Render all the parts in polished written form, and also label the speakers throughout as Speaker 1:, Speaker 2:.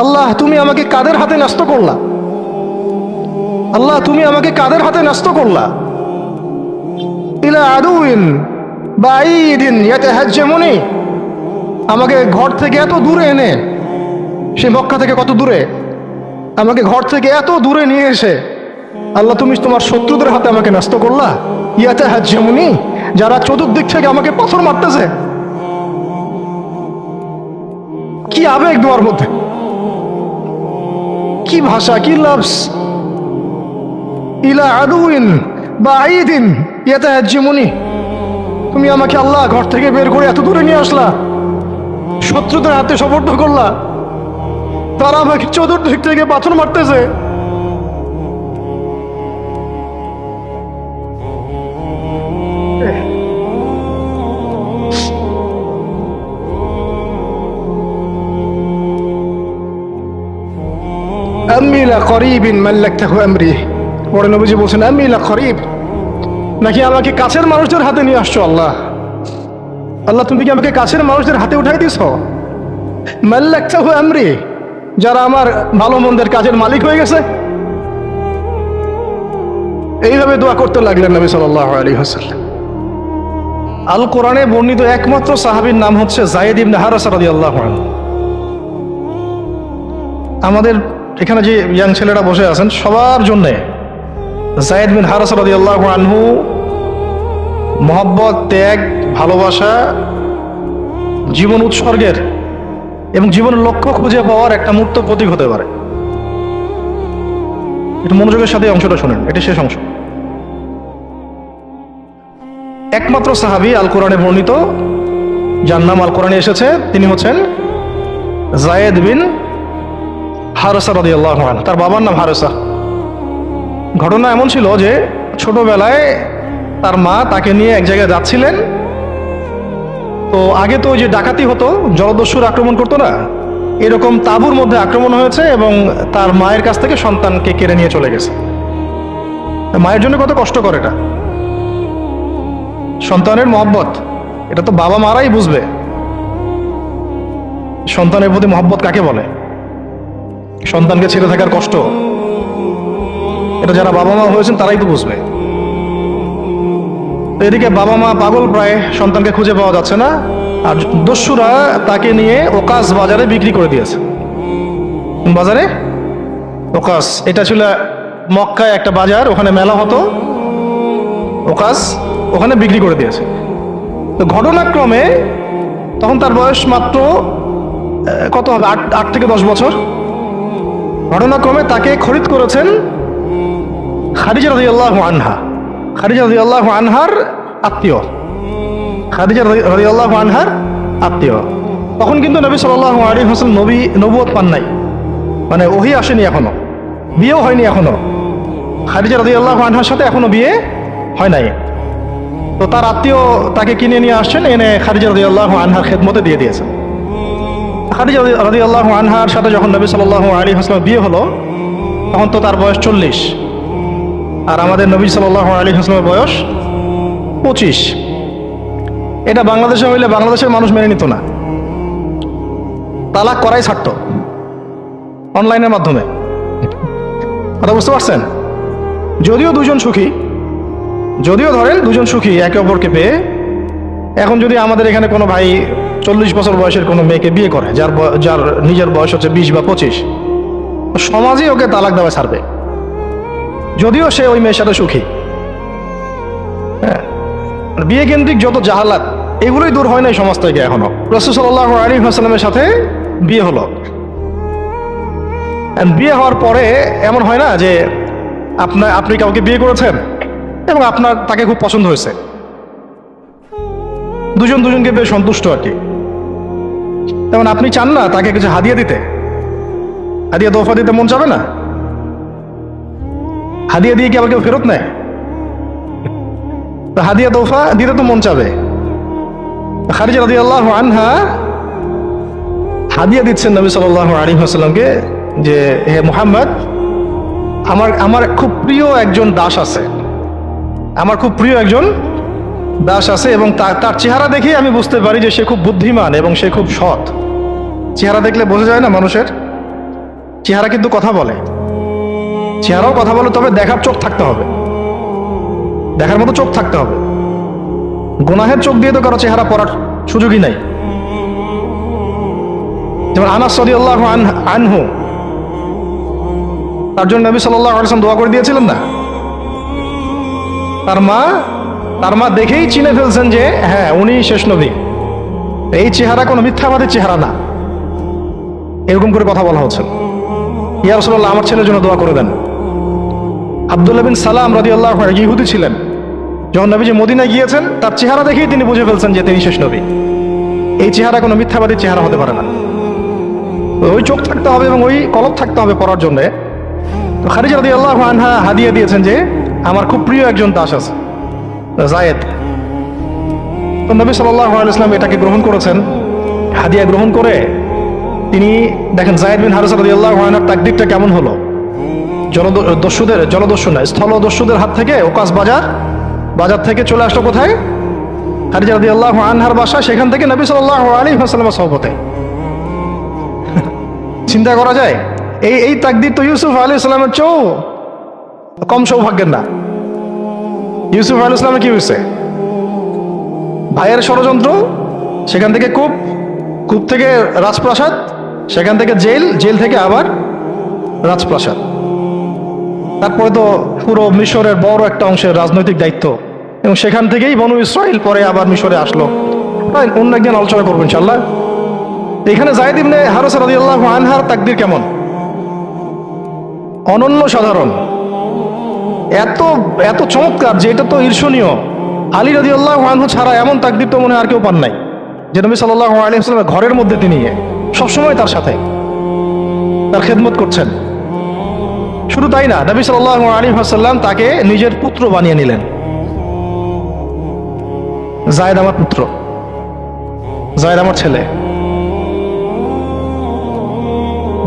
Speaker 1: আল্লাহ তুমি আমাকে কাদের হাতে ন্যস্ত করলা? আল্লাহ তুমি আমাকে কাদের হাতে ন্যস্ত করলা? ইলা আদুইন বাঈদিন ইয়াতাহাজ্জামুনি, আমাকে ঘর থেকে এত দূরে এনে, সে মক্কা থেকে কত দূরে, আমাকে ঘর থেকে এত দূরে নিয়ে এসে আল্লাহ তুমি তোমার শত্রুদের হাতে আমাকে ন্যস্ত করলা। ইয়াতাহাজ্জামুনি, যারা চতুর্দিক থেকে আমাকে পাথর মারতেছে। কি আবেগ দোয়ার মধ্যে, কি ভাষা, কি লফজ। ইলা আদুইন বাঈদিন ইয়াতাহাজ্জামুনি, তুমি আমাকে আল্লাহ ঘর থেকে বের করে এত দূরে নিয়ে আসলা, শত্রুদের হাতে সমর্থ করলা, তারা আমাকে চতুর্দিক থেকে পাথর মারতেছে। আম্মি লা করিবিন মাল্লাকতাহু আমরি, পরে নবীজি বলছেন আম্মি লা করিব, নাকি আমাকে কাছের মানুষদের হাতে নিয়ে আসছো আল্লাহ? আল্লাহ তুমি কি আমাকে কাছের মানুষদের হাতে উঠাই দিছ? মাল্লাকতাহু আমরি, যারা আমার ভালো মন্দের কাজের মালিক হয়ে গেছে। এইভাবে দোয়া করতে লাগলেন নবী সাল্লাল্লাহু আলাইহি ওয়াসাল্লাম। আল কোরআনে বর্ণিত একমাত্র সাহাবীর নাম হচ্ছে যায়েদ ইবনে হারেসা রাদিয়াল্লাহু আনহু। আমাদের এখানে যে ইয়াং ছেলেরা বসে আছেন সবার জন্যে যায়েদ বিন হারেসা রাদিয়াল্লাহু আনহু মহব্বত, ত্যাগ, ভালোবাসা, জীবন উৎসর্গের এবং জীবনের লক্ষ্য খুঁজে পাওয়ার একটা মূর্ত প্রতীক হতে পারে। একটু মনোযোগের সাথে অংশটা শুনেন, এটা শেষ অংশ। একমাত্র সাহাবী আল কোরআনে বর্ণিত, যার নাম আল কোরআনে এসেছে, তিনি হচ্ছেন যায়েদ বিন হারেসা রাদিয়াল্লাহু আনহু। তার বাবার নাম হারেসা। ঘটনা এমন ছিল যে ছোটবেলায় তার মা তাকে নিয়ে এক জায়গায় যাচ্ছিলেন। তো আগে তো ওই যে ডাকাতি হতো, জলদস্যুর আক্রমণ করতো না, এরকম তাঁবুর মধ্যে আক্রমণ হয়েছে এবং তার মায়ের কাছ থেকে সন্তানকে কেড়ে নিয়ে চলে গেছে। মায়ের জন্য কত কষ্টকর এটা। সন্তানের মহব্বত, এটা তো বাবা মারাই বুঝবে সন্তানের প্রতি মহব্বত কাকে বলে, সন্তানকে ছেড়ে থাকার কষ্ট, এটা যারা বাবা মা হয়েছেন তারাই তো বুঝবে। এদিকে বাবা মা পাগল প্রায়, সন্তানকে খুঁজে পাওয়া যাচ্ছে না, আর দস্যুরা তাকে নিয়ে ওকাস বাজারে বিক্রি করে দিয়েছে। বাজারে ওকাস, এটা ছিল মক্কায় একটা বাজার, ওখানে মেলা হতো, ওকাস ওখানে বিক্রি করে দিয়েছে। তো ঘটনাক্রমে তখন তার বয়স মাত্র কত হবে, 8 থেকে 10 বছর। ঘটনাক্রমে তাকে খরিদ করেছেন খাদিজা রাদিয়াল্লাহু আনহা। খাদিজা রাদিয়াল্লাহু আনহার আত্মীয়, খাদিজা রাদিয়াল্লাহু আনহার আত্মীয়। তখন কিন্তু নবী সাল্লাল্লাহু আলাইহি ওয়াসাল্লাম নবুয়ত পান নাই, মানে ওহী আসেনি এখনো, বিয়েও হয়নি এখনো। খাদিজা রাদিয়াল্লাহু আনহার সাথে এখনো বিয়ে হয় নাই। তো তার আত্মীয় তাকে কিনে নিয়ে আসছেন, এনে খাদিজা রাদিয়াল্লাহু আনহার খেদমতে দিয়ে দিয়েছেন। খাদিজা রাদিয়াল্লাহু আনহার সাথে যখন নবী সাল্লাল্লাহু আলাইহি ওয়াসাল্লাম বিয়ে হলো, তখন তো তার বয়স 40, আর আমাদের নবী সাল্লাল্লাহু আলাইহি ওয়াসাল্লামের বয়স 25। এটা বাংলাদেশে হইলে বাংলাদেশের মানুষ মেনে নিত না, তালাক করাই ছাড়তো অনলাইনের মাধ্যমে। কথা বুঝতে পারছেন? যদিও দুজন সুখী, যদিও ধরেন দুজন সুখী একে অপরকে পেয়ে, এখন যদি আমাদের এখানে কোনো ভাই 40 বছর বয়সের কোনো মেয়েকে বিয়ে করে, যার নিজের বয়স হচ্ছে 20 বা 25, সমাজই ওকে তালাক দেওয়া ছাড়বে, যদিও সে ওই মেয়ের সাথে সুখী। হ্যাঁ, বিয়ে কেন্দ্রিক যত জাহালাত, এগুলোই দূর হয় নাই সমাজ থেকে এখনো। রাসূল সাল্লাল্লাহু আলাইহি ওয়াসাল্লামের সাথে বিয়ে হলো। বিয়ে হওয়ার পরে এমন হয় না যে আপনি কাউকে বিয়ে করেছেন এবং তাকে খুব পছন্দ হয়েছে, দুজনকে বেশ সন্তুষ্ট আর কি। তেমন আপনি চান না তাকে কিছু হাদিয়া দিতে, হাদিয়া তোফা দিতে মন চাবে না? হাদিয়া দিয়ে কি আবার কেউ ফেরত নেয়? হাদিয়া তোফা দিতে তো মন চাবে। খাদিজা রাদিয়াল্লাহু আনহা হাদিয়া দিচ্ছেন নবী সাল্লাল্লাহু আলাইহি ওয়াসাল্লামকে, যে হে মুহাম্মদ, আমার খুব প্রিয় একজন দাস আছে, আমার খুব প্রিয় একজন দাস আছে, এবং তার চেহারা দেখে আমি বুঝতে পারি যে সে খুব বুদ্ধিমান এবং সে খুব সৎ। চেহারা দেখলে বোঝা যায় না মানুষের? চেহারা কিন্তু কথা বলে, চেহারাও কথা বলে, তবে দেখার চোখ থাকতে হবে, দেখার মতো চোখ থাকতে হবে। গুনাহের চোখ দিয়ে তো কারো চেহারা পড়ার সুযোগই নাই। যেমন আনাস রাদিয়াল্লাহু আনহু, তার জন্য নবী সাল্লাল্লাহু আলাইহি ওয়াসাল্লাম দোয়া করে দিয়েছিলেন না? তার মা দেখেই চিনে ফেলছেন যে হ্যাঁ উনি শেষ নবী, এই চেহারা কোনো মিথ্যাবাদী চেহারা না। এরকম করে কথা বলা হচ্ছে, ইয়া রাসূলুল্লাহ আমার ছেলের জন্য দোয়া করে দেন। আব্দুল্লাহ বিন সালাম রাদিয়াল্লাহু আনহু ইহুদি ছিলেন, যখন নবীজি মদিনায় গিয়েছেন তার চেহারা দেখেই তিনি বুঝে ফেলছেন যে তিনি শেষ নবী। এই চেহারা কোনো মিথ্যাবাদী চেহারা হতে পারে না। ওই চোখ থাকতে হবে এবং ওই কলব থাকতে হবে পড়ার জন্য। তো খাদিজা রাদিয়াল্লাহু আনহা হাদিয়া দিয়েছেন যে আমার খুব প্রিয় একজন দাস আছে যায়েদ। তো নবী সাল্লাল্লাহু আলাইহি ওয়াসাল্লাম এটাকে গ্রহণ করেছেন, হাদিয়া গ্রহণ করে তিনি দেখেন যায়েদ বিন হারিসা রাদিয়াল্লাহু আনহুর তাকদীরটা কেমন হলো। স্থলদস্যুদের হাত থেকে ওকাস বাজার থেকে চলে আসলো কোথায়? খাদিজা রাদিয়াল্লাহু আনহার বাসা, সেখান থেকে নবী সাল্লাল্লাহু আলাইহি ওয়াসাল্লামের সহবতে। চিন্তা করা যায়? এই তাকদীর তো ইউসুফ আলাইহিস সালামের চেয়েও কম সৌভাগ্যের না। ইউসুফ আলাইহিস সালামের কি হয়েছে? ভাইয়ের ষড়যন্ত্র, সেখান থেকে কূপ থেকে রাজপ্রাসাদ, সেখান থেকে জেল থেকে আবার রাজপ্রাসাদ। তারপরে তো পুরো মিশরের বড় একটা অংশের রাজনৈতিক দায়িত্ব, এবং সেখান থেকেই বনু ইসরাইল পরে আবার মিশরে আসলো। অন্য একদিন আলোচনা করবো ইনশাআল্লাহ। এখানে যায়েদ ইবনে হারিসা রাদিয়াল্লাহু আনহার তাকদীর কেমন? অনন্য সাধারণ, এত চমৎকার যে এটা তো ঈর্ষণীয়। আলী রাদিয়াল্লাহু আনহু ছাড়া এমন তাকদীর তো মনে হয় আর কেউ পান নাই, যে নবী সাল্লাল্লাহু আলাইহি ওয়াসাল্লামের ঘরের মধ্যে তিনি সবসময় তার সাথে তার খেদমত করছেন। শুধু তাই না, নবী সাল্লাল্লাহু আলাইহি ওয়াসাল্লাম তাকে নিজের পুত্র বানিয়ে নিলেন। যায়েদ আমার পুত্র, যায়েদ আমার ছেলে।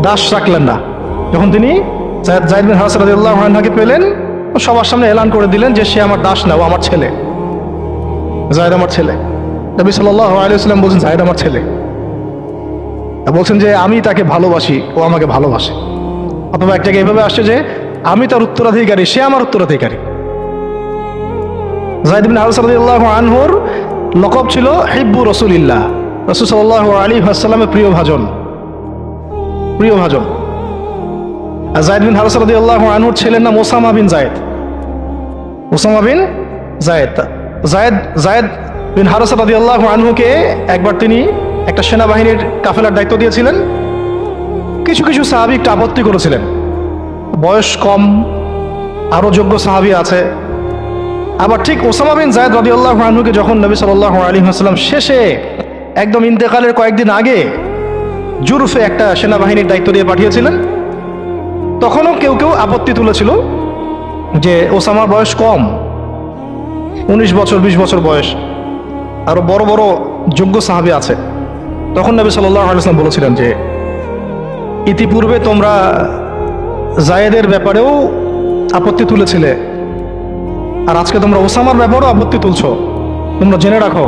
Speaker 1: দাস রাখলেন না। যখন তিনি যায়েদ বিন হারিসা রাদিয়াল্লাহু আনহুকে পেলেন, সবার সামনে এলান করে দিলেন যে সে আমার দাস না, ও আমার ছেলে, যায়েদ আমার ছেলে। নবী সাল্লাল্লাহু আলাইহি ওয়াসাল্লাম বলছেন যায়েদ আমার ছেলে, বলছেন যে আমি তাকে ভালোবাসি, ও আমাকে ভালোবাসে। অথবা এক জায়গায় এভাবে আসছে যে আমি তার উত্তরাধিকারী, সে আমার উত্তরাধিকারী। যায়েদ বিন হারিসা রাদিয়াল্লাহু আনহুর লকব ছিল হিব্বু রাসূলিল্লাহ, রাসূল সাল্লাল্লাহু আলাইহি ওয়াসাল্লামের প্রিয় ভাজন। আর যায়েদ বিন হারিসা রাদিয়াল্লাহু আনহুর ছেলের নাম ওসামা বিন যায়েদ। যায়েদ বিন হারিসা রাদিয়াল্লাহু আনহুকে একবার তিনি একটা সেনাবাহিনীর কাফেলার দায়িত্ব দিয়েছিলেন। কিছু সাহাবী একটু আপত্তি করেছিলেন, বয়স কম, আরো যোগ্য সাহাবী আছে। আবার ঠিক ওসামা বিন যায়েদ রাদিয়াল্লাহু আনহুকে যখন নবী সাল্লাল্লাহু আলাইহি ওয়াসাল্লাম শেষে একদম ইন্তেকালের কয়েকদিন আগে জুরফে একটা সেনাবাহিনীর দায়িত্ব দিয়ে পাঠিয়েছিলেন, তখনও কেউ আপত্তি তুলেছিল যে ওসামার বয়স কম, 19 বছর 20 বছর বয়স, আরো বড় বড় যোগ্য সাহাবী আছে। তখন নবী সাল্লাল্লাহু আলাইহি ওয়াসাল্লাম বলেছিলেন যে ইতিপূর্বে তোমরা যায়েদের ব্যাপারেও আপত্তি তুলেছিলে, আর আজকে তোমরা ওসামার ব্যাপারেও আপত্তি তুলছো। তোমরা জেনে রাখো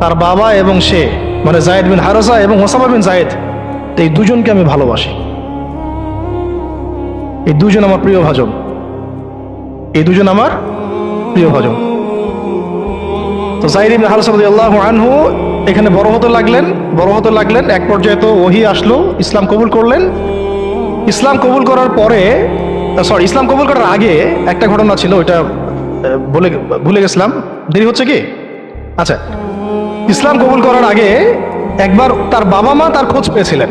Speaker 1: তার বাবা এবং সে, মানে যায়েদ বিন হারিসা এবং ওসামা বিন যায়েদ, এই দুজনকে আমি ভালোবাসি। এই দুজন আমার প্রিয় ভাজন, এই দুজন আমার প্রিয় ভাজন। তো যায়েদ বিন হারিসা রাদিয়াল্লাহু আনহু এখানে বড় হতে লাগলেন। এক পর্যায়ে তো ওহী আসলো, ইসলাম কবুল করলেন। ইসলাম কবুল করার আগে একটা ঘটনা ছিল, ওইটা ভুলে গেছিলাম, দেরি হচ্ছে কি? আচ্ছা, ইসলাম কবুল করার আগে একবার তার বাবা মা তার খোঁজ পেয়েছিলেন।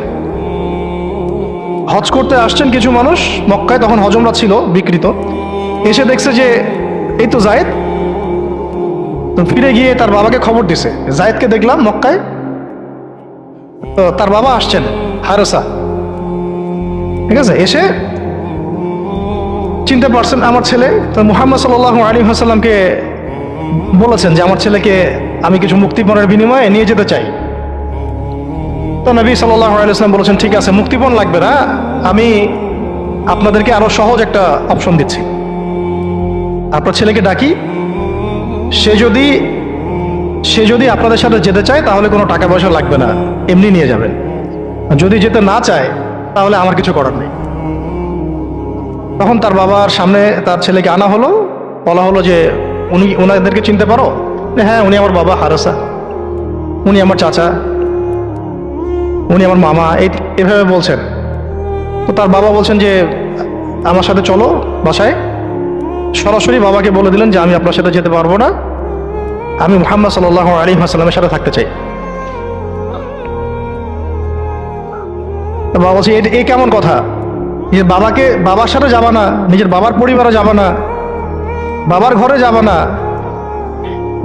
Speaker 1: হজ করতে আসছেন কিছু মানুষ মক্কায়, তখন হজমরা ছিল বিকৃত, এসে দেখছে যে এই তো যায়েদ। তো ফিরে গিয়ে তার বাবাকে খবর দিছে, যায়েদকে দেখলাম মক্কায়। তো তার বাবা আসছেন হারিসা, ঠিক আছে, এসে চিনতে পারছেন আমার ছেলে। তো মুহাম্মদ সাল্লাল্লাহু আলাইহি ওয়াসাল্লামকে বলেছেন যে আমার ছেলেকে আমি কিছু মুক্তিপণের বিনিময়ে নিয়ে যেতে চাই। তো নবী সাল্লাল্লাহু আলাইহি ওয়াসাল্লাম বলেছেন ঠিক আছে, মুক্তিপণ লাগবে না, আমি আপনাদেরকে আরো সহজ একটা অপশন দিচ্ছি। আপনার ছেলেকে ডাকি, সে যদি আপনাদের সাথে যেতে চায় তাহলে কোনো টাকা পয়সা লাগবে না, এমনি নিয়ে যাবেন। যদি যেতে না চায় তাহলে আমার কিছু করার নেই। তখন তার বাবার সামনে তার ছেলেকে আনা হলো, বলা হলো যে ওনাদেরকে চিনতে পারো? হ্যাঁ, উনি আমার বাবা হারেসা, উনি আমার চাচা, উনি আমার মামা, এভাবে বলছেন। তো তার বাবা বলছেন যে আমার সাথে চলো বাসায়। সরাসরি বাবাকে বলে দিলেন যে আমি আপনার সাথে যেতে পারবো না, আমি মুহাম্মদ সাল্লাল্লাহু আলাইহি ওয়াসাল্লামের সাথে থাকতে চাই। বাবা বলছে এ কেমন কথা, যে বাবার সাথে যাবা না, নিজের বাবার পরিবারে যাবা না, বাবার ঘরে যাবা না,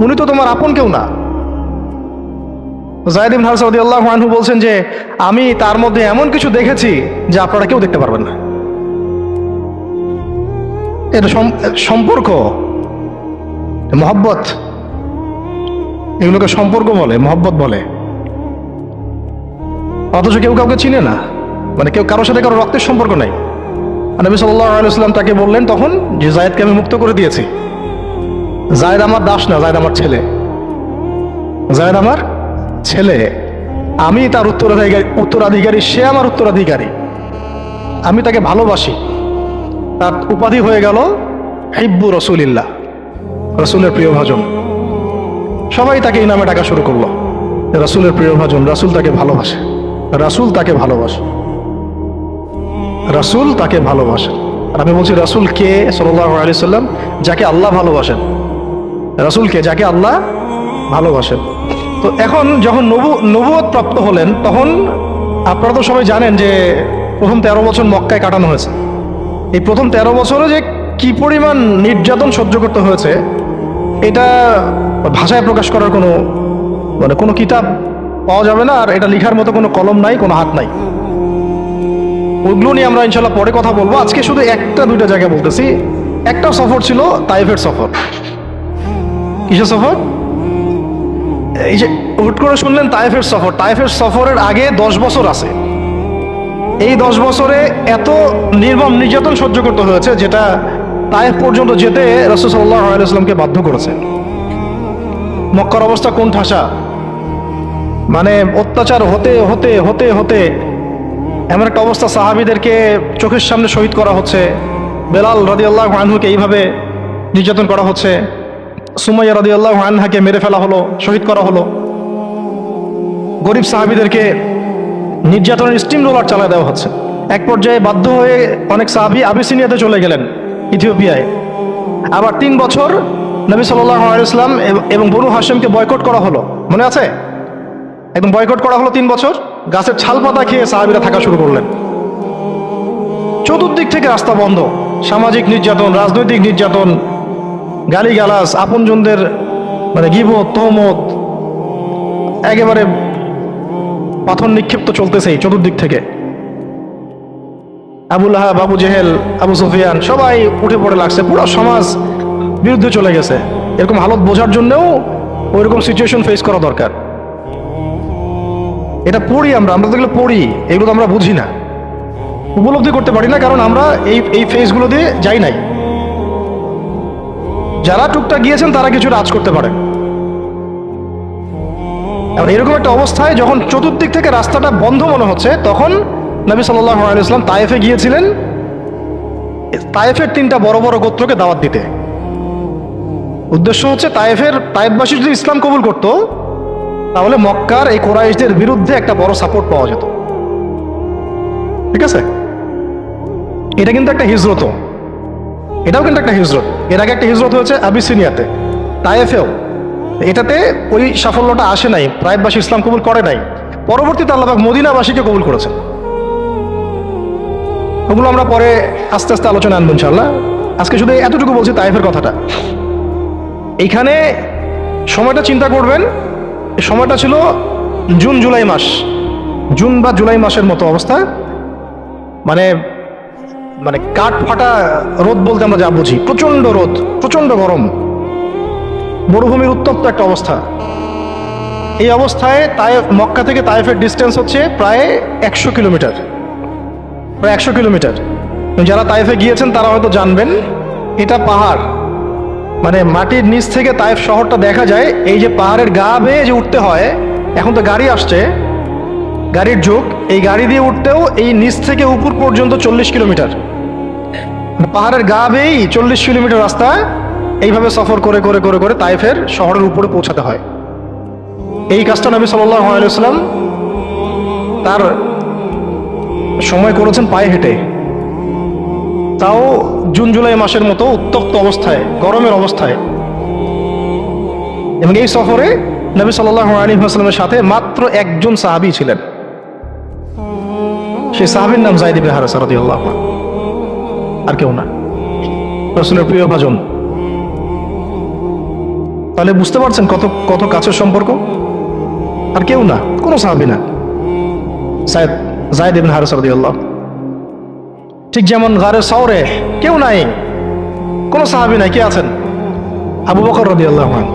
Speaker 1: উনি তো তোমার আপন কেউ না। যায়েদ ইবনে হারেসা রাদিয়াল্লাহু আনহু বলছেন যে আমি তার মধ্যে এমন কিছু দেখেছি যে আপনারা কেউ দেখতে পারবেন না। এটা সম্পর্ক, মহব্বত, এগুলোকে সম্পর্ক বলে, মহব্বত বলে। অথচ কেউ কাউকে চিনে না, মানে কেউ কারোর সাথে কারো রক্তের সম্পর্ক নাই। নবী সাল্লাল্লাহু আলাইহি ওয়াসাল্লাম তাকে বললেন তখন যে যায়েদকে আমি মুক্ত করে দিয়েছি। যায়েদ আমার দাস না, যায়েদ আমার ছেলে, যায়েদ আমার ছেলে, আমি তার উত্তরাধিকারী, সে আমার উত্তরাধিকারী, আমি তাকে ভালোবাসি। তার উপাধি হয়ে গেল হিব্বু রসুলিল্লাহ, রসুলের প্রিয় ভাজন। সবাই তাকে এই নামে ডাকা শুরু করলো, রসুলের প্রিয় ভাজন, রাসূল তাকে ভালোবাসে, রাসূল তাকে ভালোবাসে, রাসূল তাকে ভালোবাসে। আর আমি বলছি রাসূল কে? সাল্লাল্লাহু আলাইহি সাল্লাম, যাকে আল্লাহ ভালোবাসেন। রাসূল কে? যাকে আল্লাহ ভালোবাসেন। তো এখন যখন নবুয়ত প্রাপ্ত হলেন, তখন আপনারা তো সবাই জানেন যে প্রথম 13 বছর মক্কায় কাটানো হয়েছে। এই প্রথম 13 বছরে যে কি পরিমাণ নির্যাতন সহ্য করতে হয়েছে, এটা ভাষায় প্রকাশ করার কোনো কিতাব পাওয়া যাবে না। আর এটা লিখার মতো কোনো কলম নাই, কোনো হাত নাই। ওগুলো নিয়ে আমরা ইনশাল্লাহ পরে কথা বলবো। আজকে শুধু একটা দুইটা জায়গায় বলতেছি। একটা সফর ছিল তাইফের সফর। কিসের সফর? এই যে হুট করে শুনলেন তাইফের সফর। তাইফের সফরের আগে 10 বছর আছে। এই 10 বছরে এত নির্মম নির্যাতন সহ্য করতে হয়েছে, যেটা তাইফ পর্যন্ত যেতে রাসূল সাল্লাল্লাহু আলাইহি ওয়াসাল্লামকে বাধ্য করেছে। মক্কার অবস্থা কোন ঠাসা, মানে অত্যাচার হতে হতে হতে হতে এমন একটা অবস্থা, সাহাবীদেরকে চোখের সামনে শহীদ করা হচ্ছে। বেলাল রাদিয়াল্লাহু আনহুকে এইভাবে নির্যাতন করা হচ্ছে। সুমাইয়া রাদিয়াল্লাহু আনহাকে মেরে ফেলা হলো, শহীদ করা হলো। গরিব সাহাবীদেরকে নির্যাতনের স্টিম রোলার চালায় দেওয়া হচ্ছে। এক পর্যায়ে বাধ্য হয়ে অনেক সাহাবী আবিসিনিয়াতে চলে গেলেন, ইথিওপিয়ায়। আবার 3 বছর নবী সাল্লাল্লাহু আলাইহি ওয়াসাল্লাম এবং বনু হাশিমকে বয়কট করা হলো, মনে আছে? একদম বয়কট করা হলো 3 বছর। গাছের ছাল পাতা খেয়ে সাহাবীরা থাকা শুরু করলেন। চতুর্দিক থেকে রাস্তা বন্ধ, সামাজিক নির্যাতন, রাজনৈতিক নির্যাতন, গালিগালাজ, আপনজনদের মানে গীবত, তহমত, একেবারে পাথর নিক্ষিপ্ত চলতেছেই চতুর্দিক থেকে। আবু লাহাব, আবু জেহেল, আবু সুফিয়ান সবাই উঠে পড়ে লাগছে, পুরো সমাজ বিরুদ্ধে চলে গেছে। এরকম হালত বোঝার জন্যও ওইরকম সিচুয়েশন ফেস করা দরকার। এটা পড়ি আমরা তো এগুলো পড়ি, এগুলো তো আমরা বুঝি না, উপলব্ধি করতে পারি না, কারণ আমরা এই ফেজগুলো দিয়ে যাই নাই। যারা টুকটাক গিয়েছেন তারা কিছু রাজ করতে পারে। এরকম একটা অবস্থায় যখন চতুর্দিক থেকে রাস্তাটা বন্ধ মনে হচ্ছে, তখন নবী সাল্লাল্লাহু আলাইহি ওয়াসাল্লাম তায়েফে গিয়েছিলেন, তায়েফের 3টা বড় বড় গোত্রকে দাওয়াত দিতে। উদ্দেশ্য হচ্ছে তায়েফবাসী যদি ইসলাম কবুল করত, তাহলে মক্কার এই কুরাইশদের বিরুদ্ধে একটা বড় সাপোর্ট পাওয়া যেত। ঠিক আছে, এটা কিন্তু একটা হিজরত, এটাও কিন্তু একটা হিজরত। এর আগে একটা হিজরত হয়েছে আবিসিনিয়াতে, তায়েফেও। এটাতে ওই সাফল্যটা আসে নাই, তায়েফবাসী ইসলাম কবুল করে নাই। পরবর্তীতে আল্লাহ পাক মদিনাবাসীকে কবুল করেছেন। ওগুলো আমরা পরে আস্তে আস্তে আলোচনা আনবো ইনশাআল্লাহ। আজকে শুধু এতটুকু বলছি তায়েফের কথাটা। এইখানে সময়টা চিন্তা করবেন, সময়টা ছিল জুন জুলাই মাস, জুন বা জুলাই মাসের মতো অবস্থা। মানে মানে কাঠ ফাটা রোদ বলতে আমরা যা বুঝি, প্রচন্ড রোদ, প্রচন্ড গরম, মরুভূমির উত্তপ্ত একটা অবস্থা। এই অবস্থায় মক্কা থেকে তায়েফের ডিস্টেন্স হচ্ছে প্রায় 100 কিলোমিটার, প্রায় 100 কিলোমিটার। যারা তায়েফে গিয়েছেন তারা হয়তো জানবেন, এটা পাহাড়, মানে মাটির নিচ থেকে তায়েফ শহরটা দেখা যায়। এই যে পাহাড়ের গা বেয়ে যে উঠতে হয়, এখন তো গাড়ি আসছে, গাড়ির যুগ, এই গাড়ি দিয়ে উঠতেও এই নিচ থেকে উপর পর্যন্ত 40 কিলোমিটার। পাহাড়ের গা বেয়েই 40 কিলোমিটার রাস্তা এইভাবে সফর করে করে করে করে তায়েফের শহরের উপরে পৌঁছাতে হয়। এই কাজটা নবী সাল্লাল্লাহু আলাইহি ওয়াসাল্লাম তার সময় করেছেন পায়ে হেঁটে, তাও জুন জুলাই মাসের মতো উত্তপ্ত অবস্থায়, গরমের অবস্থায়। এবং এই সফরে নবী সাল্লাল্লাহু আলাইহি ওয়াসাল্লামের সাথে মাত্র একজন সাহাবী ছিলেন। সেই সাহাবীর নাম যায়েদ ইবনে হারেসা রাদিয়াল্লাহু আনহু, আর কেউ না, রাসূলের প্রিয় ভাজন। তাহলে বুঝতে পারছেন কত কত কাছের সম্পর্ক। আর কেউ না, কোনো সাহাবী না, যায়েদ ইবনে হারেসা রাদিয়াল্লাহু। ঠিক যেমন গারে সাওরে কেউ নাই, কোনো সাহাবী নাই, কে আছেন? আবু বকর রাদিয়াল্লাহু আনহু।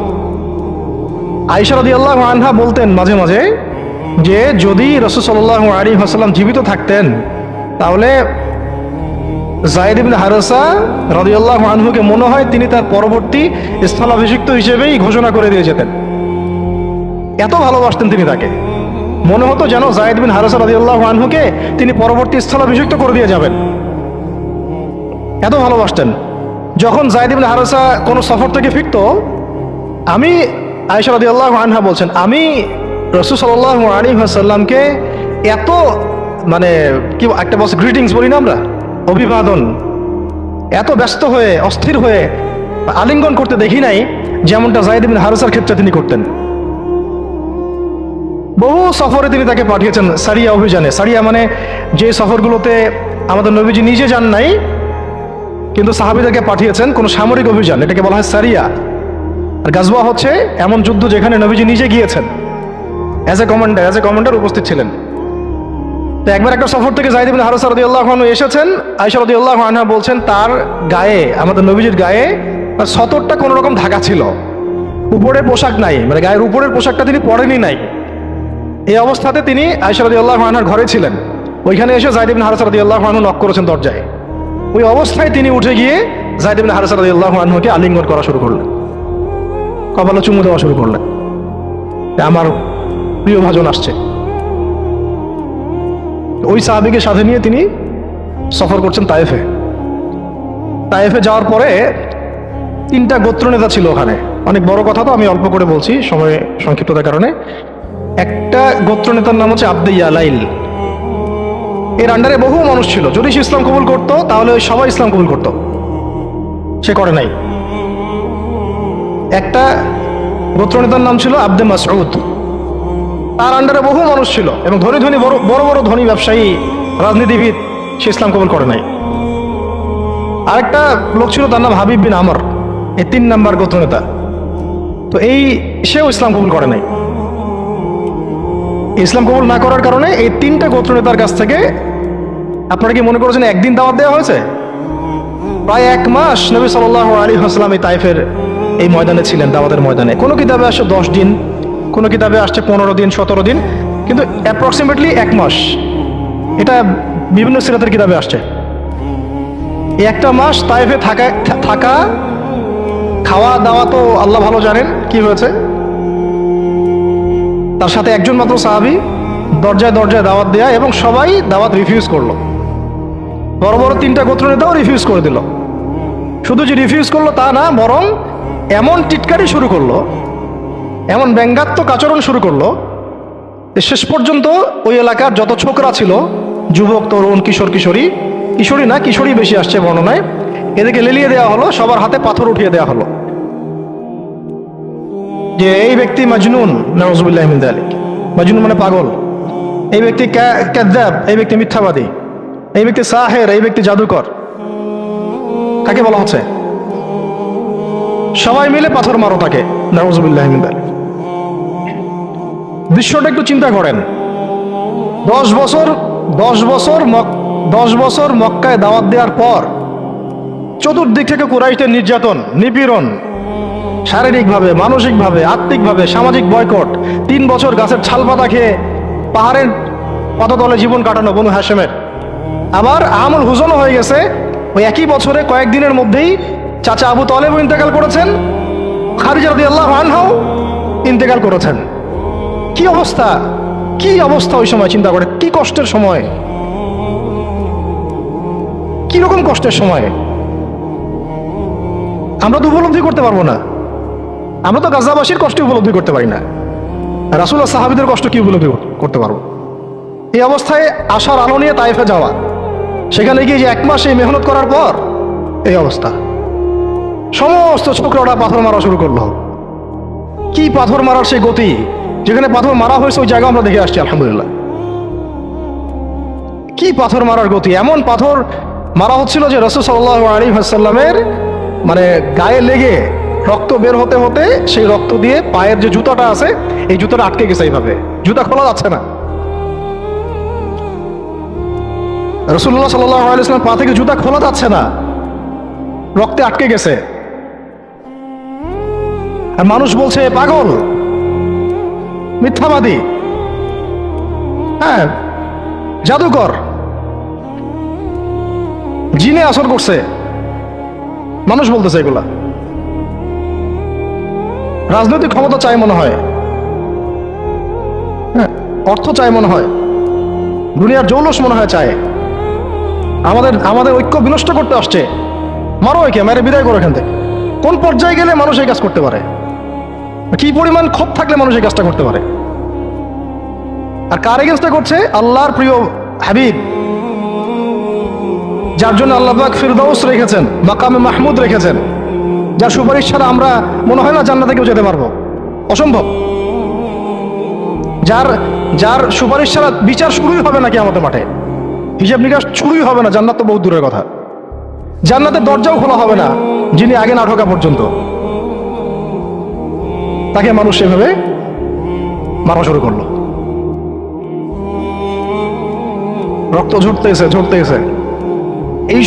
Speaker 1: আয়েশা রাদিয়াল্লাহু আনহা বলতেন মাঝে মাঝে যে যদি রাসূল সাল্লাল্লাহু আলাইহি ওয়াসাল্লাম জীবিত থাকতেন তাহলে যায়েদ ইবনে হারেসা রাদিয়াল্লাহু আনহুকে মনে হয় তিনি তার পরবর্তী স্থলাভিষিক্ত হিসেবেই ঘোষণা করে দিয়ে যেতেন। এত ভালোবাসতেন তিনি তাকে, মনে হতো যেন যায়েদ বিন হারেসা রাদিয়াল্লাহু আনহুকে তিনি পরবর্তী স্থলাভিষিক্ত করে দিয়ে যাবেন, এত ভালোবাসতেন। যখন যায়েদ ইবনে হারেসা কোনো সফর থেকে ফিরত, আমি, আয়েশা রাদিয়াল্লাহু আনহা বলছেন, আমি রাসূল সাল্লাল্লাহু আলাইহি ওয়াসাল্লামকে এত, মানে কি একটা বস গ্রিটিংস বলি না আমরা, অভিবাদন, এত ব্যস্ত হয়ে অস্থির হয়ে আলিঙ্গন করতে দেখি নাই যেমনটা যায়েদ ইবনে হারেসার ক্ষেত্রে তিনি করতেন। বহু সফরে তিনি তাকে পাঠিয়েছেন, সারিয়া অভিযানে। সারিয়া মানে যে সফরগুলোতে আমাদের নবীজি নিজে যান নাই কিন্তু সাহাবীদেরকে পাঠিয়েছেন, কোনো সামরিক অভিযান, এটাকে বলা হয় সারিয়া। আর গাজওয়া হচ্ছে এমন যুদ্ধ যেখানে নবীজি নিজে গিয়েছেন, অ্যাজ এ কমান্ডার উপস্থিত ছিলেন। তো একবার একটা সফর থেকে যায়েদ ইবনে হারেসা রাদিয়াল্লাহু আনহু এসেছেন। আয়েশা রাদিয়াল্লাহু আনহা বলছেন তার গায়ে, আমাদের নবীজির গায়ে সতরটা কোনো রকম ঢাকা ছিল, উপরের পোশাক নাই, মানে গায়ের উপরের পোশাকটা তিনি পরেনি নাই। এই অবস্থাতে তিনি আয়েশা রাদিয়াল্লাহু আনহার ঘরে ছিলেন। ওইখানে এসে যায়েদ ইবনে হারেসা রাদিয়াল্লাহু আনহু নক করেছেন দরজায়। ওই অবস্থায় তিনি উঠে গিয়ে যায়েদ ইবনে হারেসা রাদিয়াল্লাহু আনহুকে আলিঙ্গন করা শুরু করলেন, কপালে চুমু দেওয়া শুরু করলেন, আমার প্রিয় ভাজন আসছে। ওই সাহাবীকে সাথে নিয়ে তিনি সফর করছেন তায়েফে। তায়েফে যাওয়ার পরে 3টা গোত্রনেতা ছিল ওখানে। অনেক বড় কথা, তো আমি অল্প করে বলছি সময় সংক্ষিপ্ততার কারণে। একটা গোত্রনেতার নাম হচ্ছে আব্দে ইয়ালাইল। এর আন্ডারে বহু মানুষ ছিল, যদি সে ইসলাম কবুল করতো তাহলে ওই সবাই ইসলাম কবুল করতো, সে করে নাই। একটা গোত্রনেতার নাম ছিল আব্দে মাসউদ, তার আন্ডারে বহু মানুষ ছিল এবং ধনী ধনী বড় বড় ধনী ব্যবসায়ী, রাজনীতিবিদ, সে ইসলাম কবুল করে নাই। আরেকটা লোক ছিল, তার নাম হাবিব বিন আমর, এই 3 নাম্বার গোত্রনেতা। তো সেও ইসলাম কবুল করে নাই। ইসলাম কবুল না করার কারণে এই 3টা গোত্রনেতার কাছ থেকে, আপনারা কি মনে করেছেন একদিন দাওয়াত দেওয়া হয়েছে? প্রায় 1 মাস নবী সাল্লাল্লাহু আলাইহি ওয়াসাল্লাম এই তায়েফের এই ময়দানে ছিলেন, দাওয়াতের ময়দানে। কোনো কিতাবে আসছে 10 দিন, কোনো কিতাবে আসছে 15 দিন, 17 দিন, কিন্তু অ্যাপ্রক্সিমেটলি 1 মাস, এটা বিভিন্ন সিরাতের কিতাবে আসছে। এই 1টা মাস তায়েফে থাকা, খাওয়া দাওয়া তো আল্লাহ ভালো জানেন কি হয়েছে। তার সাথে একজন মাত্র সাহাবী, দরজায় দরজায় দাওয়াত দেয়া, এবং সবাই দাওয়াত রিফিউজ করলো। বড় বড় 3টা গোত্রনেতাও রিফিউজ করে দিল। শুধু যে রিফিউজ করলো তা না, বরং এমন টিটকারি শুরু করলো, এমন ব্যঙ্গাত্মক আচরণ শুরু করলো যে শেষ পর্যন্ত ওই এলাকার যত ছোকরা ছিল, যুবক, তরুণ, কিশোরী বেশি আসছে বর্ণনায়, এদেরকে লেলিয়ে দেওয়া হলো, সবার হাতে পাথর উঠিয়ে দেওয়া হলো যে এই ব্যক্তি মাজনুন, নাউযুবিল্লাহি মিন যালিক। মাজনুন মানে পাগল, এই ব্যক্তি কাযযাব, এই ব্যক্তি মিথ্যাবাদী, এই ব্যক্তি সাহের, এই ব্যক্তি জাদুকর। কাকে বলা হচ্ছে? সবাই মিলে পাথর মারো তাকে, নাউযুবিল্লাহি মিন যালিক। দৃশ্যটা একটু চিন্তা করেন। 10 বছর মক্কায় দাওয়াত দেওয়ার পর চতুর্দিক থেকে কুরাইশদের নির্যাতন, নিপীড়ন, শারীরিকভাবে, মানসিকভাবে, আত্মিকভাবে, সামাজিক বয়কট, 3 বছর গাছের ছাল পাতা খেয়ে পাহাড়ের পদতলে জীবন কাটানো বনু হাশেমের। আবার আমুল হুজনও হয়ে গেছে। ওই একই বছরে কয়েকদিনের মধ্যেই চাচা আবু তালেব ইন্তেকাল করেছেন, খাদিজা রাদিয়াল্লাহু আনহাও ইন্তেকাল করেছেন। কি অবস্থা ওই সময় চিন্তা করে, কি কষ্টের সময়, কি রকম কষ্টের সময়। আমরা তো উপলব্ধি করতে পারবো না। আমরা তো গাজাবাসীর কষ্ট উপলব্ধি করতে পারি না, রাসূলুল্লাহ সাহাবীদের কষ্ট কি উপলব্ধি করতে পারবো? এই অবস্থায় আশার আলো নিয়ে তায়েফে যাওয়া, সেখানে গিয়ে যে 1 মাস এই মেহনত করার পর এই অবস্থা, সমস্ত ছোকরাটা পাথর মারা শুরু করলো। কি পাথর মারার সেই গতি! যেখানে পাথর মারা হয়েছে ওই জায়গা আমরা দেখে আসছি, আলহামদুলিল্লাহ। কি পাথর মারার গতি! এমন পাথর মারা হচ্ছিল যে রাসূল সাল্লাল্লাহু আলাইহি ওয়াসাল্লামের মানে গায়ে লেগে রক্ত বের হতে হতে সেই রক্ত দিয়ে পায়ের যে জুতাটা আছে এই জুতাটা আটকে গেছে। এইভাবে জুতা খোলা যাচ্ছে না। রাসূলুল্লাহ সাল্লাল্লাহু আলাইহি ওয়াসাল্লাম পা থেকে জুতা খোলা যাচ্ছে না, রক্তে আটকে গেছে। আর মানুষ বলছে পাগল, মিথ্যাবাদী, হ্যাঁ জাদুকর, জিনে আসর করছে। মানুষ বলতেছে এগুলা। রাজনৈতিক ক্ষমতা চাই মনে হয়, হ্যাঁ অর্থ চাই মনে হয়, দুনিয়ার জৌলস মনে হয় চায়, আমাদের ঐক্য বিনষ্ট করতে আসছে। মারো একে, মেরে বিদায় করো এখান থেকে। কোন পর্যায়ে গেলে মানুষ এই কাজ করতে পারে? কি পরিমাণ ক্ষোভ থাকলে মানুষ এই কাজটা করতে পারে? আর কার এগেন্স্টে করছে? আল্লাহর প্রিয় হাবিব, যার জন্য আল্লাহ পাক ফিরদাউস রেখেছেন, মাকামে মাহমুদ রেখেছেন, যার সুপারিশ ছাড়া আমরা মনে হয় না জান্নাতে কেউ যেতে পারবো, অসম্ভব। যার সুপারিশ ছাড়া বিচার শুরুই হবে না কিয়ামতের মাঠে, হিসাব নিকাশ শুরুই হবে না। জান্নাত তো বহুত দূরের কথা, জান্নাতের দরজাও খোলা হবে না যিনি আগে না ঢোকা পর্যন্ত। তাকে মানুষ সেভাবে মারা শুরু করলো। রক্ত ঝরতেছে। এই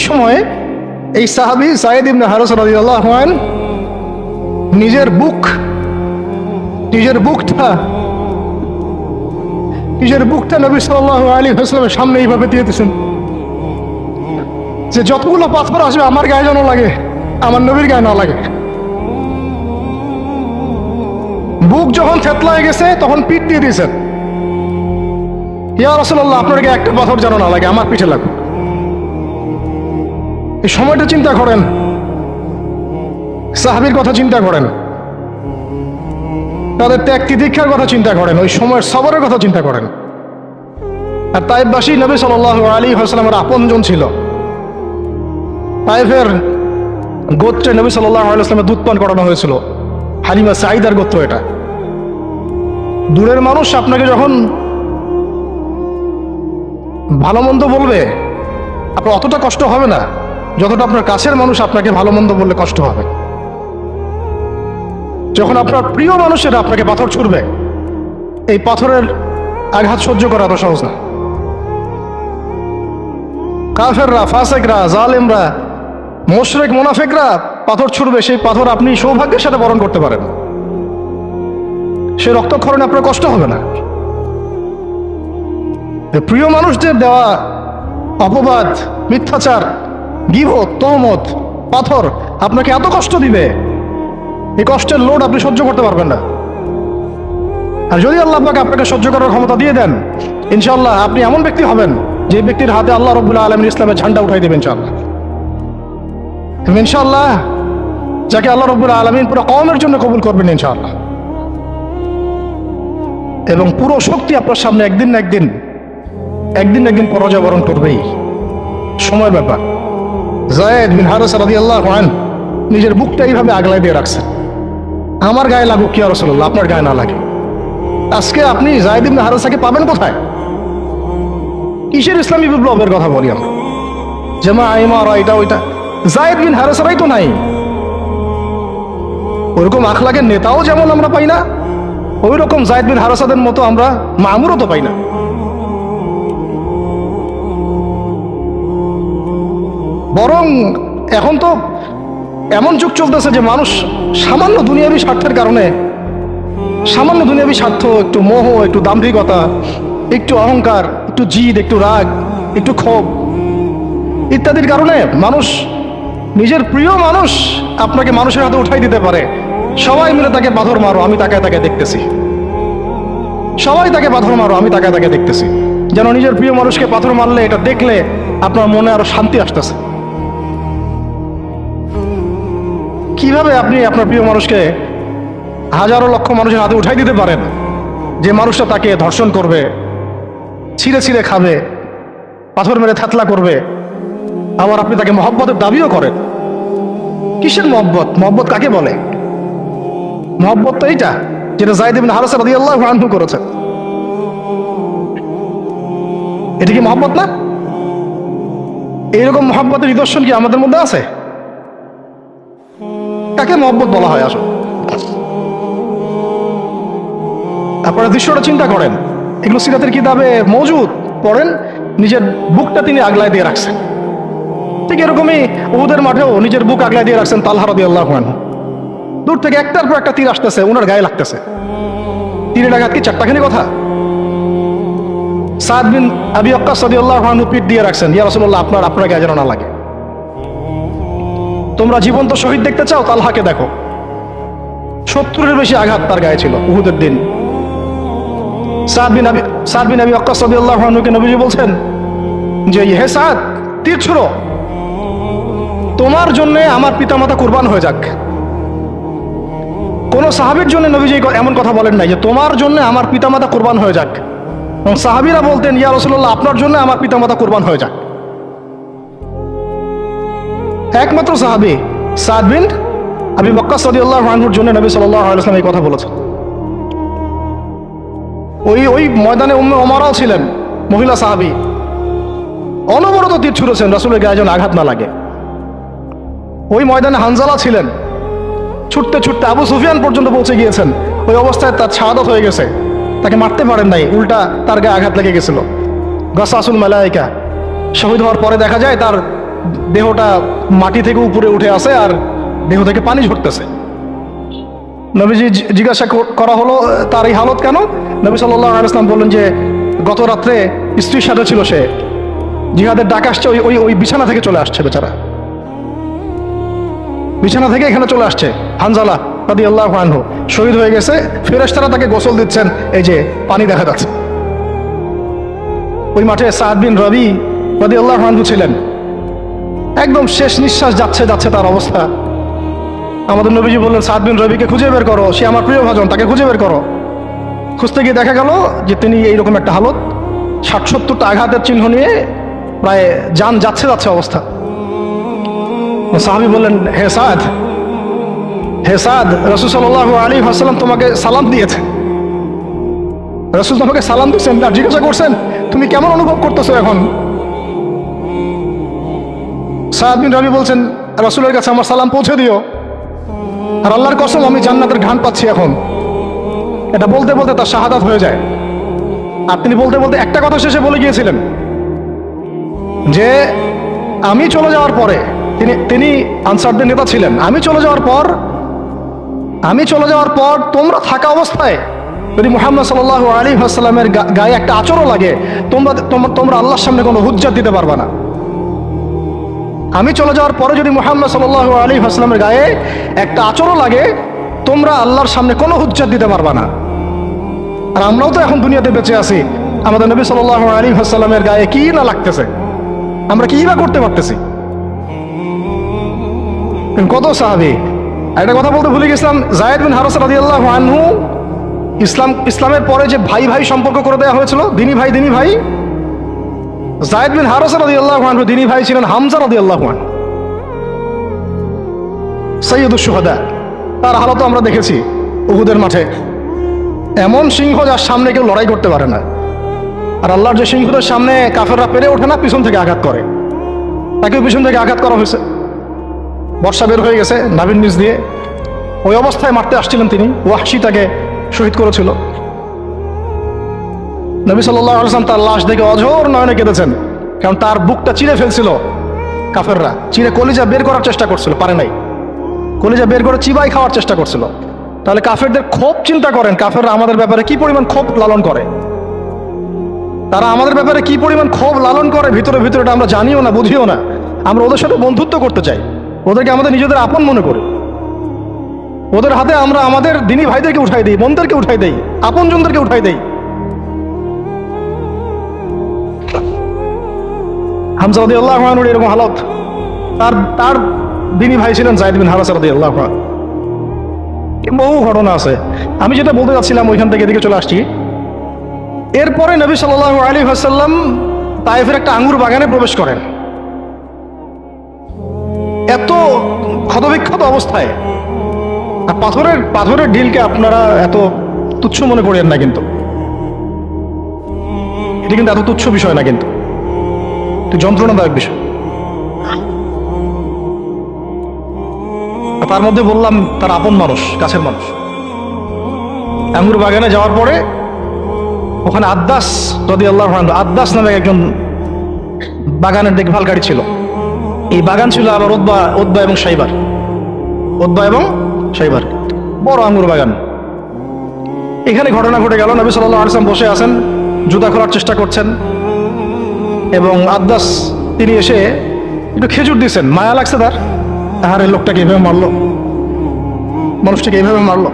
Speaker 1: সময়ে এই সাহাবী যায়েদ ইবনে হারেসা রাদিয়াল্লাহু আনহু নিজের বুকটা নবী সাল্লাল্লাহু আলাইহি ওয়াসাল্লামের সামনে এইভাবে দিয়ে দিয়েছেন যে যতগুলো পাথর আসবে আমার গায়ে যেন লাগে, আমার নবীর গায়ে না লাগে। বুক যখন থেতলায় গেছে তখন পিঠ দিয়ে দিয়েছেন, ইয়া রাসূলুল্লাহ আপনার গায়ে একটা পাথর যেন না লাগে, আমার পিঠে লাগবে। এই সময়টা চিন্তা করেন, সাহাবীর কথা চিন্তা করেন, তাদের ত্যাগ তিতিক্ষার কথা চিন্তা করেন, ওই সময়ের সবরের কথা চিন্তা করেন। আর তায়েফবাসী নবী সাল্লাল্লাহু আলাইহি ওয়াসাল্লামের আপনজন ছিল। তায়েফের গোত্রে নবী সাল্লাল্লাহু আলাইহি ওয়াসাল্লামের দুধ পান করানো হয়েছিল। হালিমা সাঈদার গোত্র এটা। দূরের মানুষ আপনাকে যখন ভালো মন্দ বলবে আপনার অতটা কষ্ট হবে না যতটা আপনার কাছের মানুষ আপনাকে ভালো মন্দ বললে কষ্ট হবে। যখন আপনার প্রিয় মানুষেরা আপনাকে পাথর ছুড়বে, এই পাথরের আঘাত সহ্য করা এত সহজ না। কাফেররা, ফাসেকরা, জালেমরা, মুশরিক, মুনাফিকরা পাথর ছুড়বে, সেই পাথর আপনি সৌভাগ্যের সাথে বরণ করতে পারেন, সেই রক্তক্ষরণে আপনার কষ্ট হবে না। প্রিয় মানুষদের দেওয়া অপবাদ, মিথ্যাচার, গীবত, তহমত, পাথর আপনাকে এত কষ্ট দিবে, এই কষ্টের লোড আপনি সহ্য করতে পারবেন না। আর যদি আল্লাহ পাক আপনাকে সহ্য করার ক্ষমতা দিয়ে দেন, ইনশাআল্লাহ আপনি এমন ব্যক্তি হবেন যে ব্যক্তির হাতে আল্লাহ রাব্বুল আলামিন ইসলামের ঝান্ডা উঠাই দেবেন ইনশাআল্লাহ। ইনশাআল্লাহ যাকে আল্লাহ রাব্বুল আলামিন পুরো কওমের জন্য কবুল করবেন ইনশাআল্লাহ। এবং পুরো শক্তি আপনার সামনে একদিন না একদিন পরাজয় বরণ করবেই, সময়ের ব্যাপার। যায়েদ বিন হারেসা রাদিয়াল্লাহু আনহু নিজের বুকটা এইভাবে আগলায় দিয়ে রাখছেন, আমার গায়ে লাগুক ইয়া রাসূলুল্লাহ, আপনার গায়ে না লাগে। আজকে আপনি যায়েদ ইবনে হারেসাকে পাবেন কোথায়? কিসের ইসলামী বিপ্লবের কথা বলি আমরা? জামা ইমারা এটা ওইটা, যায়েদ বিন হারেসারাই তো নাই। ওরকম আখলাকের নেতাও যেমন আমরা পাই না, ওই রকম যায়েদ বিন হারেসাদের মতো আমরা মামুরও তো পাই না। বরং এখন তো এমন যুগ চলতেছে যে মানুষ সামান্য দুনিয়াবী স্বার্থের কারণে, সামান্য দুনিয়াবী স্বার্থ, একটু মোহ, একটু দাম্ভিকতা, একটু অহংকার, একটু জিদ, একটু রাগ, একটু ক্ষোভ ইত্যাদির কারণে মানুষ, নিজের প্রিয় মানুষ আপনাকে মানুষের হাতে উঠাই দিতে পারে। সবাই মিলে তাকে পাথর মারো, আমি তাকে দেখতেছি। সবাই তাকে পাথর মারো, আমি তাকে দেখতেছি। যেন নিজের প্রিয় মানুষকে পাথর মারলে এটা দেখলে আপনার মনে আরো শান্তি আসতেছে। কিভাবে আপনি আপনার প্রিয় মানুষকে হাজারো লক্ষ মানুষের হাতে উঠাই দিতে পারেন, যে মানুষটা তাকে ধর্ষণ করবে, ছিঁড়ে ছিঁড়ে খাবে, পাথর মেরে থাতলা করবে, আবার আপনি তাকে মহব্বতের দাবিও করেন? কিসের মহব্বত? মহব্বত কাকে বলে? মহব্বত তো এইটা যেটা যায়েদ ইবনে হারেসা রাদিয়াল্লাহু আনহু করেছেন। এটা কি মহব্বত না? এইরকম মহব্বতের নিদর্শন কি আমাদের মধ্যে আছে? কাকে মহব্বত বলা হয় আসলে? আপনারা দৃশ্যটা চিন্তা করেন, এগুলো সিরাতের কিতাবে মজুদ, পড়েন, নিজের বুকটা তিনি আগলায় দিয়ে রাখছেন। ঠিক এরকমই উহুদের মাঠেও নিজের বুক আগলায় দিয়ে রাখছেন তালহা রাদিয়াল্লাহু আনহু। দূর থেকে একটার পর একটা তীর আসতেছে, ওনার গায়ে লাগতেছে। তীরের আঘাত কি চারটাখানি কথা? সাদ বিন আবি ওয়াক্কাস রাদিয়াল্লাহু আনহু পিঠ দিয়ে রাখছেন, ইয়া রাসূলুল্লাহ আপনার গায়ে যেন না লাগে। তোমরা জীবন্ত শহীদ দেখতে চাও, তালহাকে দেখো। 70-এর বেশি আঘাত তার গায়ে ছিল উহুদের দিন। সাদ বিন আবি ওয়াক্কাস রাদিয়াল্লাহু আনহুকে নবীজি বলছেন যে, হে সাদ, তীর ছুড়ো, তোমার জন্য আমার পিতামাতা কুরবান হয়ে যাক। কোন সাহাবীর জন্য নবীজি এমন কথা বলেন নাই যে তোমার জন্য আমার পিতামাতা কুরবান হয়ে যাক। এবং সাহাবীরা বলতেন, ইয়া রাসূলুল্লাহ আপনার জন্য আমার পিতামাতা কুরবান হয়ে যাক। একমাত্র সাহাবী সাদ বিন আবি ওয়াক্কাস রাদিয়াল্লাহু আনহুর জন্য নবী সাল্লাল্লাহু আলাইহি ওয়াসাল্লাম এই কথা বলেছেন। ওই ময়দানে উম্মে ওমরাও ছিলেন, মহিলা সাহাবী, অনবরত তীর ছুঁড়েছেন রাসূলের গায়ে যেন আঘাত না লাগে। ওই ময়দানে হানজালা ছিলেন, ছুটতে ছুটতে আবু সুফিয়ান পর্যন্ত পৌঁছে গিয়েছেন। ওই অবস্থায় তার শাহাদাত হয়ে গেছে, তাকে মারতে পারেন নাই, উল্টা তার গায়ে আঘাত লেগে গেছিল। গাসাসুল মালায়েকা, শহীদ হওয়ার পরে দেখা যায় তার দেহটা মাটি থেকে উপরে উঠে আসে আর দেহ থেকে পানি ঝরতেছে। নবীজি জিজ্ঞাসা করা হলো তার এই হালত কেন? নবী সাল্লাল্লাহু আলাইহি ওয়াসাল্লাম বললেন যে গত রাত্রে স্ত্রীর সাথে ছিল, সে জিহাদের ডাক আসছে, ওই বিছানা থেকে চলে আসছে, বেচারা বিছানা থেকে এখানে চলে আসছে। হানজালা রাদিয়াল্লাহু আনহু শহীদ হয়ে গেছে, ফেরেশতারা তাকে গোসল দিচ্ছেন, এই যে পানি দেখা যাচ্ছে। ওই মাঠে সাদ বিন রবি রাদিয়াল্লাহু আনহু ছিলেন, একদম শেষ নিঃশ্বাস যাচ্ছে তার অবস্থা। আমাদের নবীজি বললেন, সাদ বিন রবিকে খুঁজে বের করো, সে আমার প্রিয় ভাজন, তাকে খুঁজে বের করো। খুঁজতে গিয়ে দেখা গেল যে তিনি এইরকম একটা হালত, 60-70টা আঘাতের চিহ্ন নিয়ে প্রায় যান যাচ্ছে অবস্থা। সাহাবী বললেন, হে সাদ, রাসূল সাল্লাল্লাহু আলাইহি ওয়াসাল্লাম তোমাকে সালাম দিয়েছেন। রাসূল তোমাকে সালাম দিয়েছেন আর জিজ্ঞাসা করছেন তুমি কেমন অনুভব করতেছো এখন? সাদ বিন রবি বলছেন, রাসূলের কাছে আমার সালাম পৌঁছে দিও, আর আল্লাহর কসম আমি জান্নাতের ঘ্রাণ পাচ্ছি এখন। এটা বলতে বলতে তার শাহাদাত হয়ে যায়। আর তিনি বলতে বলতে একটা কথা শেষে বলে গিয়েছিলেন যে আমি চলে যাওয়ার পরে, তিনি আনসারদের নেতা ছিলেন, আমি চলে যাওয়ার পর তোমরা থাকা অবস্থায় যদি মুহাম্মদ সাল্লাল্লাহু আলাইহি ওয়াসাল্লামের গায়ে একটা আঁচড়ও লাগে, তোমরা আল্লাহর সামনে কোনো হুজ্জাত দিতে পারবে না। আমি চলে যাওয়ার পরে যদি মুহাম্মদ সাল্লাল্লাহু আলাইহি ওয়াসাল্লামের গায়ে একটা আঁচড়ও লাগে, তোমরা আল্লাহর সামনে কোনো হুজ্জাত দিতে পারবে না। আর আমরাও তো এখন দুনিয়াতে বেঁচে আছি, আমাদের নবী সাল্লাল্লাহু আলাইহি ওয়াসাল্লামের গায়ে কি না লাগতেছে, আমরা কি বা করতে পারতেছি। কত সাহাবী। একটা কথা বলতে ভুলে গেছিলাম, যায়েদ বিন হারেসা রাদিয়াল্লাহু আনহু ইসলামের পরে যে ভাই সম্পর্ক করে দেওয়া হয়েছিল, দিনী ভাই, যায়েদ বিন হারেসা রাদিয়াল্লাহু আনহু দিনী ভাই ছিলেন হামজা রাদিয়াল্লাহু আনহু, সাইয়্যিদুশ শুহাদা। তার হালত আমরা দেখেছি উহুদের মাঠে, এমন সিংহ যার সামনে কেউ লড়াই করতে পারে না। আর আল্লাহর যে সিংহদের সামনে কাফেররা পেরে ওঠে না, পিছন থেকে আঘাত করে, তাকেও পিছন থেকে আঘাত করা হয়েছে। বর্ষা বের হয়ে গেছে নাভির নিচ দিয়ে, ওই অবস্থায় মারতে আসছিলেন তিনি, ওয়াহশী তাকে শহীদ করেছিল। নবী সাল্লাল্লাহু আলাইহি ওয়াসাল্লাম তার লাশ দেখে অঝোর নয়নে কেঁদেছেন, কারণ তার বুকটা চিরে ফেলছিল কাফেররা, চিরে কলিজা বের করার চেষ্টা করছিল, পারে নাই, কলিজা বের করে চিবাই খাওয়ার চেষ্টা করছিল। তাহলে কাফেরদের ক্ষোভ চিন্তা করেন, কাফেররা আমাদের ব্যাপারে কি পরিমাণ ক্ষোভ লালন করে, তারা আমাদের ব্যাপারে কি পরিমাণ ক্ষোভ লালন করে, ভিতরে এটা আমরা জানিও না, বুঝিও না। আমরা ওদের সাথে বন্ধুত্ব করতে চাই, ওদেরকে আমাদের নিজেদের আপন মনে করি, ওদের হাতে আমরা আমাদের দিনী ভাইদেরকে উঠাই দিই, বোনদেরকে উঠাই দেই, আপনজনদেরকে উঠাই দেই। হামজা রাদিয়াল্লাহু আনহুর এরকম হালত। তার দিনী ভাই ছিলেন যায়েদ বিন হারেসা রাদিয়াল্লাহু আনহু। বহু ঘটনা আছে। আমি যেটা বলতে যাচ্ছিলাম ওইখান থেকে এদিকে চলে আসছি। এরপরে নবী সাল্লাল্লাহু আলাইহি ওয়াসাল্লাম তায়েফের একটা আঙ্গুর বাগানে প্রবেশ করেন, এত ক্ষতবিক্ষত অবস্থায়। আর পাথরের ঢিলকে আপনারা এত তুচ্ছ মনে করেন না, কিন্তু এটা কিন্তু এত তুচ্ছ বিষয় না, কিন্তু যন্ত্রণাদায়ক বিষয়। তার মধ্যে বললাম তার আপন মানুষ, কাছের মানুষ। আঙ্গুর বাগানে যাওয়ার পরে ওখানে আদ্দাস রাদিয়াল্লাহু আনহু, আদ্দাস নামে একজন বাগানের দেখভালকারী ছিল। এই বাগান ছিল আবার উতবা এবং শাইবার, বড় আঙ্গুর বাগান। এখানে ঘটনা ঘটে গেল, নবী সাল্লাল্লাহু আলাইহি ওয়াসাল্লাম বসে আছেন, জুতা খোলার চেষ্টা করছেন, এবং আদ্দাস তিনি এসে একটু খেজুর দিয়েছেন। মায়া লাগছে তার, তাহার এই লোকটাকে এইভাবে মারলো, মানুষটাকে এইভাবে মারলো।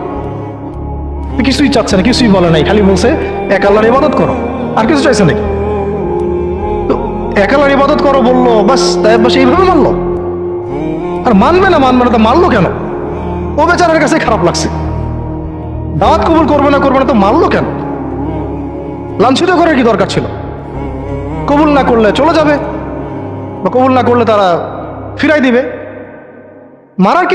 Speaker 1: কিছুই চাচ্ছে না, কিছুই বলে নাই, খালি বলছে এক আল্লাহর ইবাদত করো, আর কিছু চাইছে নাকি? তো এক আল্লাহর ইবাদত করো বললো, বাস তাই বাস এইভাবে মারলো। আর মানবে না তা মারলো কেন? ও বেচারার কাছে খারাপ লাগছে, দাওয়াত কবুল করবে না তো মারলো কেন? লাঞ্ছিত করার কি দরকার ছিল? কবুল না করলে চলে যাবে, বা কবুল না করলে তারা ফিরাই দিবে, মারার কি